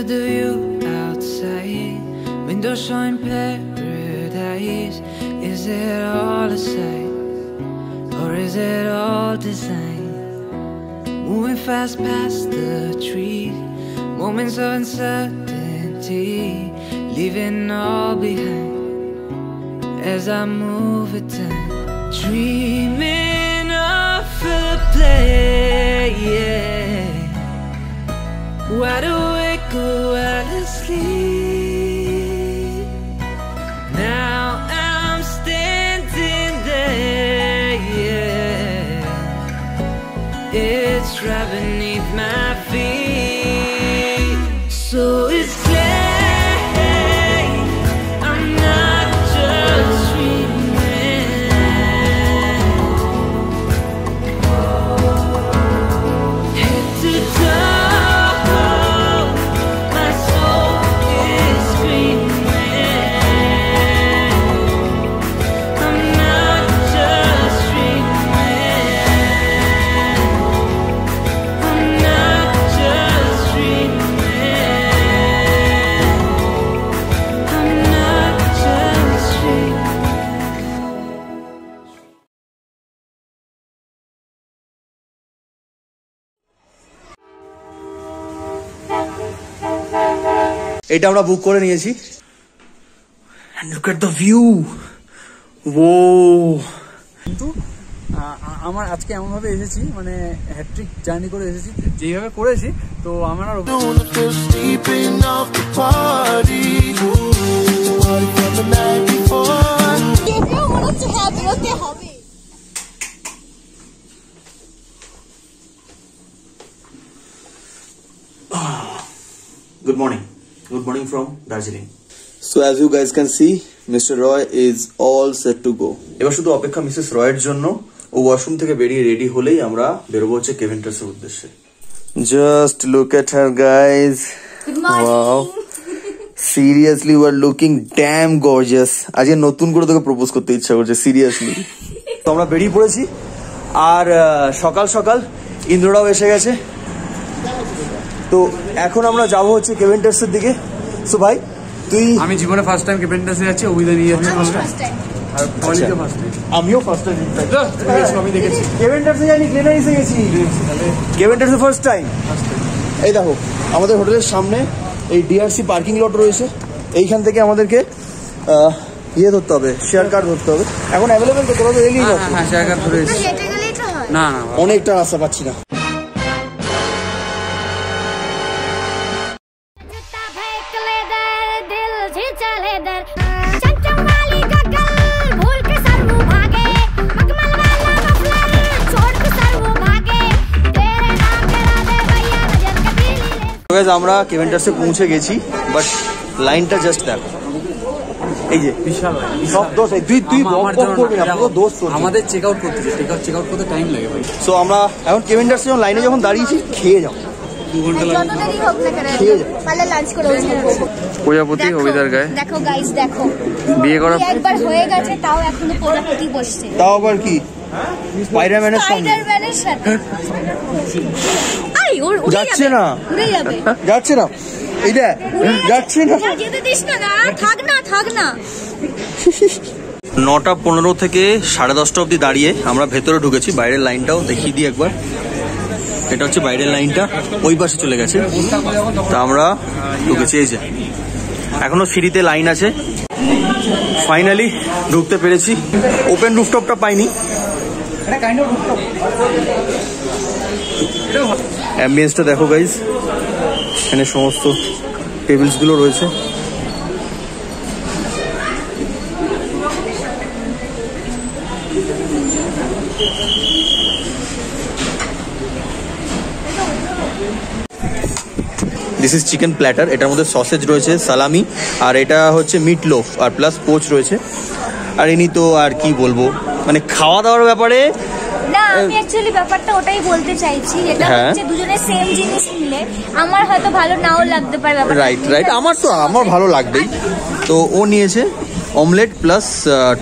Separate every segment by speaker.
Speaker 1: the view outside, windows showing paradise. Is it all a sight, or is it all design? Moving fast past the trees, moments of uncertainty, leaving all behind as I move with time. Dreaming of a play, yeah. Wide awake or wide asleep. Now I'm standing there, yeah. It's right beneath my feet. So it's
Speaker 2: এটা আমরা বুক করে নিয়েছি। And look at the view. Whoa.
Speaker 3: কিন্তু আমার আজকে এমন ভাবে এসেছি, মানে হ্যাট্রিক জার্নি করে এসেছি যেভাবে করেছি, তো আমার আর
Speaker 2: Good morning. Good morning from Darjeeling. So as you guys can see, Mr. Roy is all set to go. এবার শুধু অপেক্ষা মিসেস রয়ের জন্য। ও ওয়াশরুম থেকে বেরিয়ে রেডি হলেই আমরা বেরোবো হচ্ছে কেভেন্টার্সের উদ্দেশ্যে। Just look at her, guys.
Speaker 4: Good morning.
Speaker 2: Wow. Seriously, you are looking damn gorgeous. আজকে নতুন করে তোকে প্রপোজ করতে ইচ্ছা করছে, সিরিয়াসলি। তো আমরা বেরিয়ে পড়েছি, আর সকাল সকাল ইন্দ্ররাও এসে গেছে। তো এখন আমরা যাবো হচ্ছে কেভেন্টার্সের দিকে। সো ভাই তুই,
Speaker 3: আমি জীবনে ফার্স্ট টাইম কেভেন্টার্সে যাচ্ছি, অভিদা নিয়ে যাচ্ছি আর পলিতে ফার্স্ট টাইম।
Speaker 2: আমিও ফার্স্ট টাইম আমি দেখেছি কেভেন্টার্সে, জানি গ্লেনারিসে গেছি, কেভেন্টার্সে ফার্স্ট টাইম। এই দেখো আমাদের হোটেলের সামনে এই ডিআরসি পার্কিং লট রয়েছে, এইখান থেকে আমাদেরকে ইয়ে ধরতে হবে, শেয়ার কার ধরতে হবে। এখন অ্যাভেলেবেল তো, তোরা তো এগিয়ে যাচ্ছ।
Speaker 3: হ্যাঁ, শেয়ার কার ধরে এসেছি। না না,
Speaker 2: অনেকটা রাস্তা পাচ্ছি না। আমরা কেভেন্টার্সে পৌঁছে গেছি, বাট লাইনটা জাস্ট দেখো, এই যে বিশাল সব দোষ। তুই দোষ,
Speaker 3: আমাদের চেক আউট করতে টাইম লাগে ভাই।
Speaker 2: সো আমরা এখন কেভেন্টার্সে লাইনে যখন দাঁড়িয়েছি, খেয়ে যাবো,
Speaker 3: 2 ঘন্টা লাগবে।
Speaker 2: খেয়ে যাবো,
Speaker 4: লাঞ্চ করে
Speaker 3: প্রজাপতি অভিদার গায়ে।
Speaker 4: দেখো গাইস, দেখো
Speaker 3: বিয়ে করা
Speaker 4: একবার হয়ে গেছে, তাও এখনো প্রজাপতি বসছে।
Speaker 2: তাও আবার কি স্পাইডারম্যানের সঙ্গে
Speaker 4: সাথে।
Speaker 2: যাচ্ছে না, যাচ্ছে না, এইটা যাচ্ছে না,
Speaker 4: যেতে দিস না, থাক না, থাক না।
Speaker 2: 9:15 থেকে 10:30 অবধি দাঁড়িয়ে আমরা ভেতরে ঢুকেছি। বাইরের লাইনটাও দেখিয়ে দিই একবার। এটা হচ্ছে বাইরের লাইনটা, ওই পাশে চলে গেছে। তা আমরা ঢুকেছি, এই যে এখনো সিঁড়িতে লাইন আছে। ফাইনালি ঢুকতে পেরেছি। ওপেন রুফটপটা পাইনি। অ্যাম্বিয়েন্সটা দেখো গাইজ, এখানে সমস্ত টেবিলস গুলো রয়েছে। This is chicken platter. এটার মধ্যে সসেজ রয়েছে, সালামি, আর এটা হচ্ছে মিট লোফ, আর প্লাস পোচ রয়েছে। আর ইনি তো আর কি বলবো, মানে খাওয়া দাওয়ার ব্যাপারে
Speaker 4: না, আমি অ্যাকচুয়ালি ব্যাপারটা ওটাই বলতে চাইছি, এটা হচ্ছে দুজনের সেম জিনিস নিলে আমার হয়তো ভালো নাও লাগতে পারে।
Speaker 2: রাইট রাইট, আমার ভালো লাগবেই। তো ও নিয়েছে অমলেট প্লাস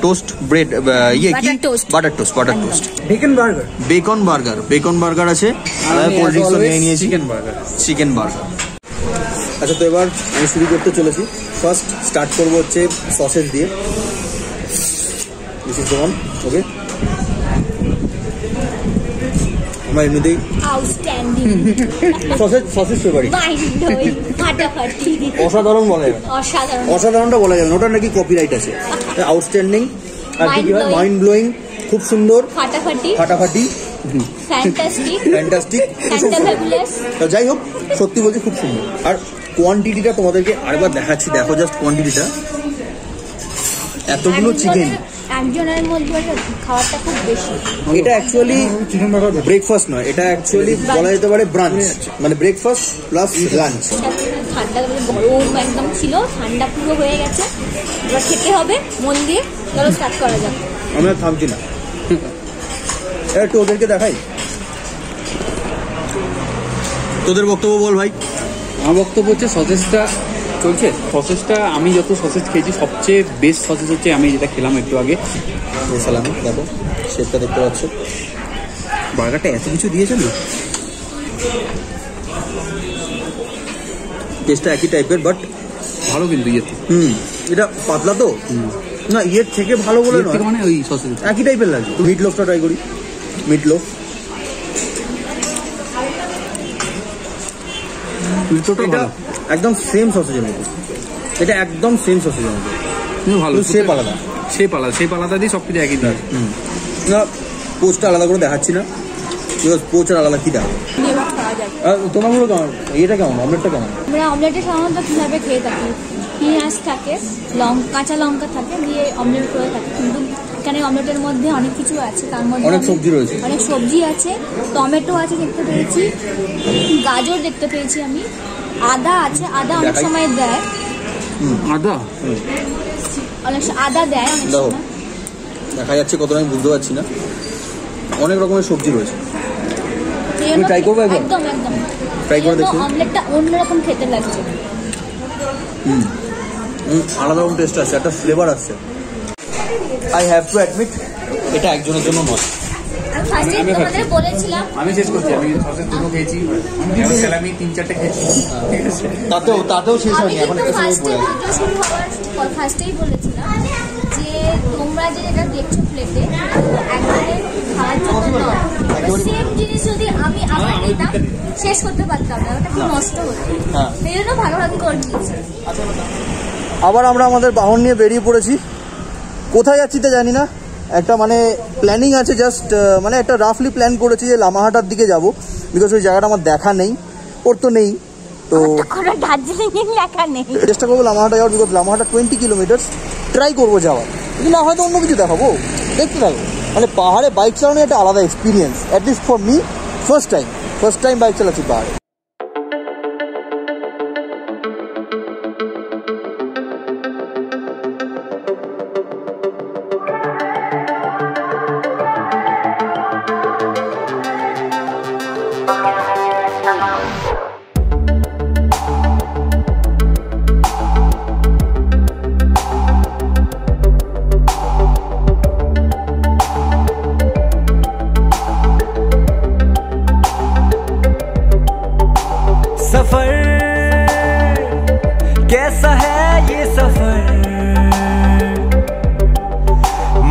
Speaker 2: টোস্ট ব্রেড, ইয়ে কি বাটার টোস্ট, বেকন বার্গার আছে। কোল্ড ড্রিঙ্কস নিয়ে নিয়েছি, চিকেন বার্গার। আচ্ছা, তো এবার আমি শুরু করতে চলেছি। ফার্স্ট স্টার্ট করবো হচ্ছে সসেজ দিয়ে। This is the one. Okay, আমার এমনিতেই
Speaker 4: আউটস্ট্যান্ডিং
Speaker 2: সসেজ ফেভারিট।
Speaker 4: ফাটাফাটি
Speaker 2: অসাধারণ বলা যাবে না, অসাধারণটা বলা যাবে না, ওটার নাকি কপিরাইট আছে। আউটস্ট্যান্ডিং আর কি হয়, মাইন্ড ব্লোয়িং, খুব সুন্দর, ফাটাফাটি, ফ্যান্টাস্টিক। যাই হোক, সত্যি বলছি খুব সুন্দর। আর কোয়ান্টিটিটা তোমাদেরকে আরেকবার দেখাচ্ছি, দেখো জাস্ট কোয়ান্টিটিটা। এতগুলো চিকেন
Speaker 4: একজনের মধ্যে খাওয়াটা খুব বেশি।
Speaker 2: এটা অ্যাকচুয়ালি ব্রেকফাস্ট নয়, এটা অ্যাকচুয়ালি বলা যেতে পারে ব্রাঞ্চ, মানে ব্রেকফাস্ট প্লাস লাঞ্চ।
Speaker 4: ঠান্ডা গরম একদম ছিল, ঠান্ডা পুরো হয়ে গেছে, এবার খেতে হবে মন দিয়ে। চলো স্টার্ট করা যাক।
Speaker 2: আমরা থামছি না, একটু ওদেরকে দেখাই। তোদের বক্তব্য বল ভাই।
Speaker 3: আমার বক্তব্য হচ্ছে সসেজটা চলছে। সসেজটা আমি যত সসেজ খেয়েছি সবচেয়ে বেস্ট সসেজ হচ্ছে আমি যেটা খেলাম একটু আগে।
Speaker 2: সালামি, দেখো শেপটা দেখতে পাচ্ছ, বার্গারটা এত কিছু দিয়েছে না। টেস্টটা একই টাইপের, বাট
Speaker 3: ভালো কিন্তু ইয়েতে।
Speaker 2: এটা পাতলা তো না, ইয়ের থেকে ভালো বলে নয়,
Speaker 3: মানে ওই সসেজ
Speaker 2: একই টাইপের লাগে। মিট লোফটা ট্রাই করি। মিট লোফ এটা একদম সেম সসেজের মতো, এটা একদম সেম সসেজের মতো,
Speaker 3: ভালো।
Speaker 2: শেপ আলাদা,
Speaker 3: শেপ আলাদা দিয়ে সব কিছু একই দিন।
Speaker 2: না, পোচটা আলাদা করে দেখাচ্ছি না, বিকজ পোচ আর আলাদা কি দেখা। তোমার মনে কেমন, এটা কেমন, অমলেটটা কেমন?
Speaker 4: আমরা অমলেটে সাধারণত কীভাবে খেয়ে থাকি, পেঁয়াজ থাকে, কাঁচা লঙ্কা থাকে, দিয়ে অমলেট করে থাকে। কিন্তু এখানে অমলেটের মধ্যে অনেক কিছু আছে, তার মধ্যে
Speaker 2: অনেক সবজি রয়েছে,
Speaker 4: অনেক সবজি আছে, টমেটো আছে দেখতে পেয়েছি, গাজর দেখতে পেয়েছি আমি, আদা আছে, আদা অনেক সময় দেয়, আদা দেয় অনেক সময়,
Speaker 2: দেখা যাচ্ছে কত আমি বুঝতে পারছি না। অনেক রকমের সবজি রয়েছে। ট্রাই করবো একদম ট্রাই করে দেখি।
Speaker 4: অমলেটটা অন্যরকম খেতে লাগছে,
Speaker 2: আলাদা রকম টেস্ট আছে, একটা ফ্লেভার আসছে। আই হ্যাভ টু অ্যাডমিট, এটা একজনের জন্য নয়।
Speaker 3: আমি শেষ করছি, আমি সসেজ দুটো খেয়েছি, আমি 3-4টে খেয়েছি,
Speaker 2: তাতেও শেষ হয়নি, এখন একটা সময় পড়ে
Speaker 4: ফার্স্টেই বলেছিলাম যে তোমরা যেটা দেখছো প্লেটে একবারে খাওয়ার জন্য নয়, সেম জিনিস যদি আমি আবার নিতাম শেষ করতে পারতাম না, ওটা খুব নষ্ট হতো। সেই জন্য ভালোভাবে করে দিয়েছি।
Speaker 2: আবার আমরা আমাদের বাহন নিয়ে বেরিয়ে পড়েছি। কোথায় যাচ্ছি তা জানি না, একটা মানে প্ল্যানিং আছে, জাস্ট মানে একটা রাফলি প্ল্যান করেছি যে লামাহাটার দিকে যাব, বিকজ ওই জায়গাটা আমার দেখা নেই, ওর তো নেই, তো চেষ্টা করবো লামাহাটা যাওয়ার, বিকজ লামাহাটা 20 কিলোমিটার ট্রাই করবো যাওয়ার। কিন্তু না হয়তো অন্য কিছু দেখাবো, দেখতে থাকবো। মানে পাহাড়ে বাইক চালানো একটা আলাদা experience, at least for me, first time bike চালাচ্ছি পাহাড়ে।
Speaker 1: सफर कैसा है ये सफर,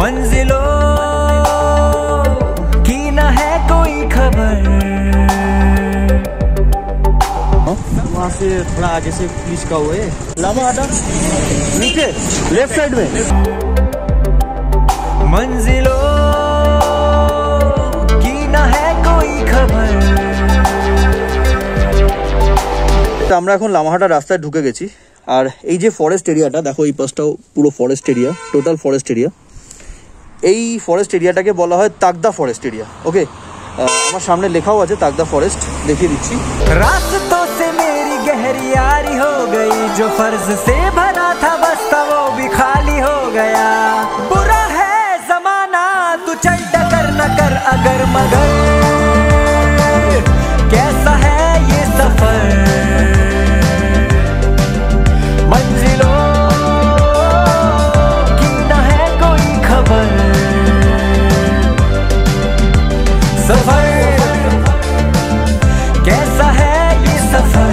Speaker 1: मंजिलों की न है कोई खबर। वहाँ से थोड़ा आगे से पुलिस का हुए
Speaker 2: लामाहाटा नीचे लेफ्ट साइड में,
Speaker 1: मंजिलों की न है कोई खबर।
Speaker 2: আমরা এখন লামাহাটা রাস্তায় ঢুকে গেছি। আর এই যে ফরেস্ট এরিয়াটা দেখো, এই পাশটাও পুরো forest area, total forest area. এই ফরেস্ট এরিয়াটাকে বলা হয় তাগদা ফরেস্ট এরিয়া। ওকে, আমার সামনে লেখাও আছে তাগদা ফরেস্ট, দেখিয়ে দিচ্ছি।
Speaker 1: रास्तों से मेरी गहरी यारी हो गई, जो फर्ज से भरा था बस्ता वो भी खाली हो गया। बुरा है जमाना तू चल टकर न कर अगर मगर, कैसा है ये सफर, मंजिलों की न है कोई खबर। सफर कैसा है ये सफर,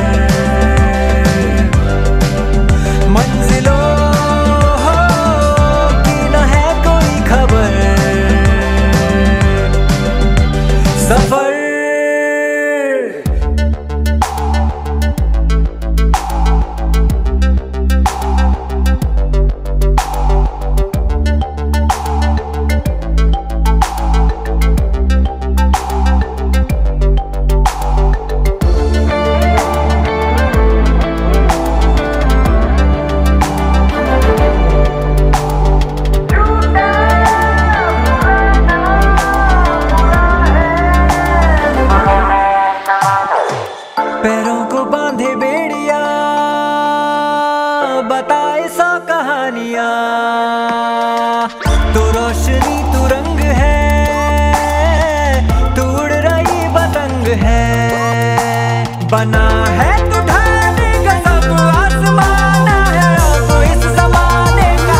Speaker 1: बना है तू ढाने का सब आसमाना है अब इस जमाने का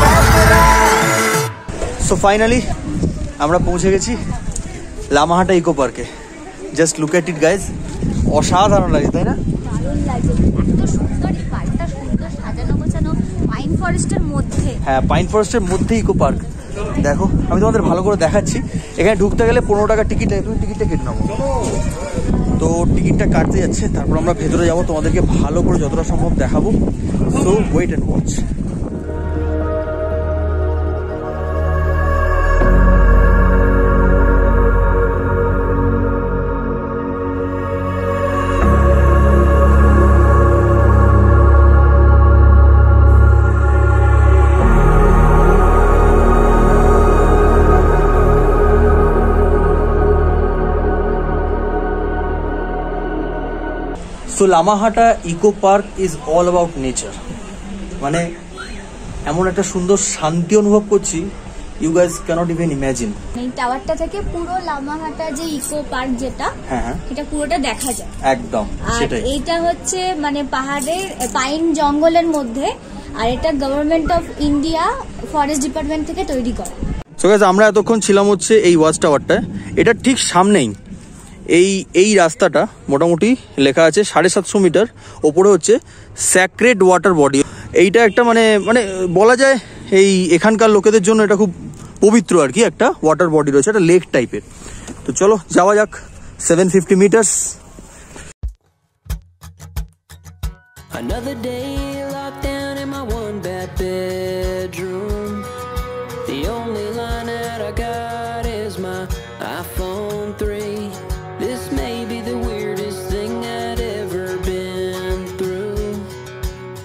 Speaker 1: फैसला।
Speaker 2: সো ফাইনালি আমরা পৌঁছে গেছি লামাহাটা ইকো পার্কে। Just look at it guys, অসাধারণ লাগে তাই না?
Speaker 4: দারুণ লাগে, এত সুন্দর এই পার্কটা, সুন্দর সাজানো গোছানো পাইন ফরেস্টের মধ্যে।
Speaker 2: হ্যাঁ, পাইন ফরেস্টের মধ্যে ইকো পার্ক। দেখো আমি তোমাদের ভালো করে দেখাচ্ছি। এখানে ঢুকতে গেলে 15 টাকা টিকিট নেয়, তুমি টিকিটটা কেটে নেবো। তো টিকিটটা কাটতে যাচ্ছে, তারপর আমরা ভেতরে যাবো, তোমাদেরকে ভালো করে যতটা সম্ভব দেখাবো। So wait and watch. So Lamahatta eco park is all about nature. মানে এমন একটা সুন্দর শান্তি অনুভব করছি, you guys can't even imagine.
Speaker 4: এই টাওয়ারটা থেকে পুরো লামাহাটা যে ইকো পার্ক যেটা,
Speaker 2: হ্যাঁ,
Speaker 4: এটা পুরোটা দেখা যায়
Speaker 2: একদম
Speaker 4: আর
Speaker 2: সেটাই।
Speaker 4: এইটা হচ্ছে মানে পাহাড়ের পাইন জঙ্গলের মধ্যে, আর এটা government of India forest department থেকে তৈরি করা।
Speaker 2: সো গাইজ আমরা এতক্ষণ ছিলাম হচ্ছে এই ওয়াচ টাওয়ারটায়, এটা ঠিক সামনেই এই রাস্তাটা মোটামুটি লেখা আছে 750 মিটার ওপরে হচ্ছে স্যাক্রেড ওয়াটার বডি। এইটা একটা মানে বলা যায় এই এখানকার লোকেদের জন্য এটা খুব পবিত্র আর কি, একটা ওয়াটার বডি রয়েছে, একটা লেক টাইপের। তো চলো যাওয়া যাক 750 metres.
Speaker 5: Another day locked down in my one bed bedroom. The only line that I got is my iPhone 3. This may be the weirdest thing I'd ever been through.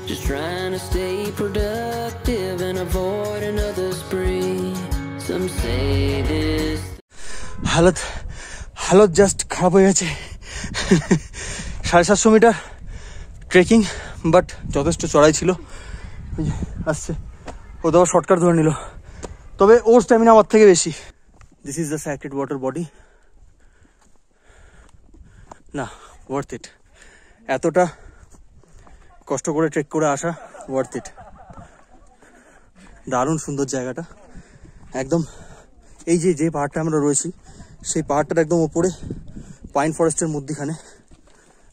Speaker 5: Just trying to stay productive and avoid another spree. Some say this.
Speaker 2: হালত just খারাপ হয়ে গেছে। 750 metre trekking, but যথেষ্ট চড়াই ছিল। আসছে ও তো shortcut ধরে নিল, তবে ওর স্ট্যামিনা আমার থেকে বেশি। This is the sacred water body. না, ওয়ার্থ ইট। এতটা কষ্ট করে ট্রেক করে আসা ওয়ার্থ ইট। দারুণ সুন্দর জায়গাটা, একদম এই যে পাহাড়টা আমরা রয়েছি সেই পাহাড়টার একদম ওপরে পাইন ফরেস্টের মধ্যখানে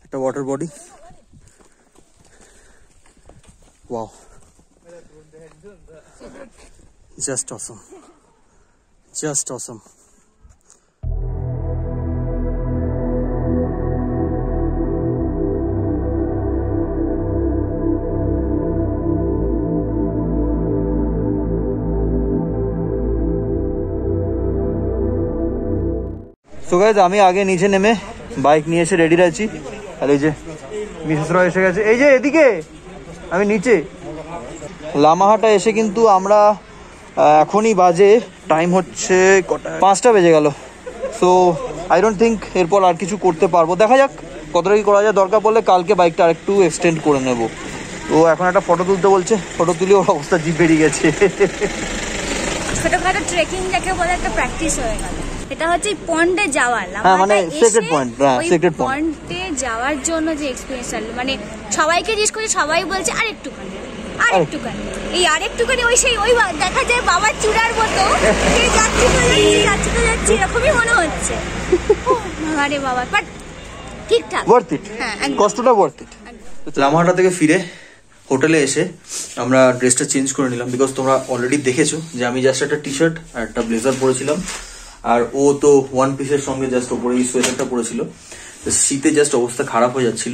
Speaker 2: একটা ওয়াটার বডি। ওয়াও, জাস্ট অসম, জাস্ট অসম। সো গাইজ আমি আগে নিচে নেমে বাইক নিয়ে এসে রেডি আছি, আর এই যে মিসেসরা এসে গেছে, এই যে এদিকে, আমি নিচে। লামাহাটা এসে কিন্তু আমরা এখনই বাজে টাইম হচ্ছে 5টা বেজে গেল। সো আই ডোন্ট থিঙ্ক এরপর আর কিছু করতে পারবো, দেখা যাক কতটা কি করা যায়। দরকার পড়লে কালকে বাইকটা আরেকটু এক্সটেন্ড করে নেব। তো এখন একটা ফটো তুলতে বলছে, ফটো তুলে ওর অবস্থা জিভ বেরিয়ে গেছে।
Speaker 4: ছোটখাটো ট্রেকিং যাকে বলে একটা প্র্যাকটিস হয়ে গেল। এটা হচ্ছে পন্ডে যাওয়ার,
Speaker 2: মানে সেক্রেট পয়েন্ট, সেক্রেট পয়েন্ট
Speaker 4: পন্ডে যাওয়ার জন্য যে এক্সপেরিয়েন্স, মানে সবাইকে জিজ্ঞেস করে সবাই বলছে আরেকটুখানি আরেকটুখানি, এই আরেকটুখানি ওই সেই ওই দেখা যায় বাবার চূড়ার মতো যাচ্ছি তো যাচ্ছি এরকমই মনে হচ্ছে। আরে বাবা, বাট ঠিকঠাক
Speaker 2: ওয়ার্থ ইট, কষ্টটা ওয়ার্থ ইট। লামাহাটা থেকে ফিরে হোটেলে এসে আমরা ড্রেসটা চেঞ্জ করে নিলাম, বিকজ তোমরা অলরেডি দেখেছো যে আমি জাস্ট একটা টি শার্ট আর একটা ব্লেজার পরেছিলাম, আর ও তো ওয়ান পিসের সঙ্গে জাস্ট ওপরে এই সোয়েটারটা পরেছিল। শীতে জাস্ট অবস্থা খারাপ হয়ে যাচ্ছিল,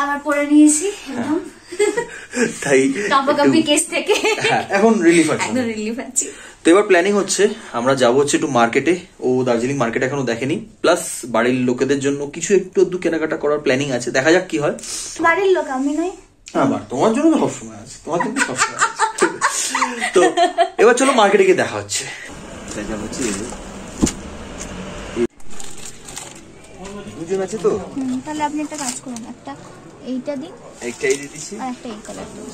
Speaker 4: আবার পরে নিয়েছি একদম,
Speaker 2: তাই
Speaker 4: কেস থেকে
Speaker 2: এখন রিলিফ আছে,
Speaker 4: একদম রিলিফ আছে।
Speaker 2: তো এবার প্ল্যানিং হচ্ছে আমরা যাবো হচ্ছে একটু মার্কেটে। ও দার্জিলিং মার্কেট এখনো দেখেনি, প্লাস বাড়ির লোকেদের জন্য কিছু একটু কেনাকাটা করার প্ল্যানিং আছে, দেখা যাক কি হয়।
Speaker 4: বাড়ির লোক আমি নই,
Speaker 2: হ্যাঁ তোমার জন্য তো সবসময় আছে, তোমার জন্য সবসময় আছে। তো এবার চলো মার্কেটে গিয়ে দেখা হচ্ছে। দুজন আছে তো,
Speaker 4: তাহলে আপনি একটা কাজ করুন, একটা এইটা দিন,
Speaker 2: একটাই দিয়ে দিচ্ছি,
Speaker 4: আর একটা এই কালার দিন,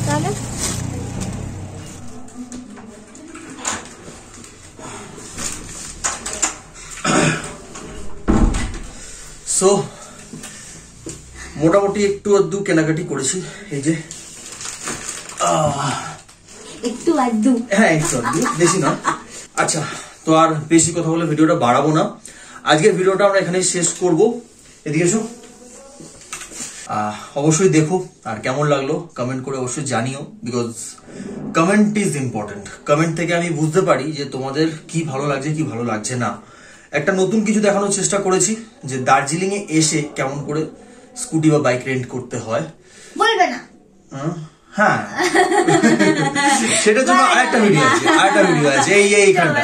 Speaker 4: তাহলে
Speaker 2: সো মোটামুটি একটু আধটু কেনাকাটি করেছি, এই যে
Speaker 4: একটু আধটু,
Speaker 2: হ্যাঁ একটু আধটু, বেশি না। আচ্ছা, তো আর বেশি কথা বলে ভিডিওটা বাড়াবো না, আজকের ভিডিওটা আমরা এখানেই শেষ করব। এদিকে এসো। অবশ্যই দেখো, আর কেমন লাগলো কমেন্ট করে অবশ্যই জানিও, because comment is important. Comment থেকে আমি বুঝতে পারি যে তোমাদের কি ভালো লাগছে কি ভালো লাগছে না। একটা নতুন কিছু দেখানোর চেষ্টা করেছি, যে দার্জিলিং এ এসে কেমন করে স্কুটি বা বাইক রেন্ট করতে হয়।
Speaker 4: বলবে না?
Speaker 2: হ্যাঁ, সেটার জন্য আরেকটা ভিডিও আছে, এইখানটা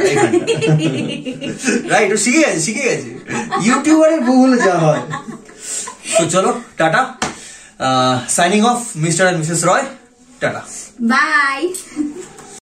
Speaker 2: রাইট। ও শিখে গেছে ইউটিউবারের বউ হলে যা হয়। তো চলো, tata, signing off, Mr and Mrs Roy, tata,
Speaker 4: by.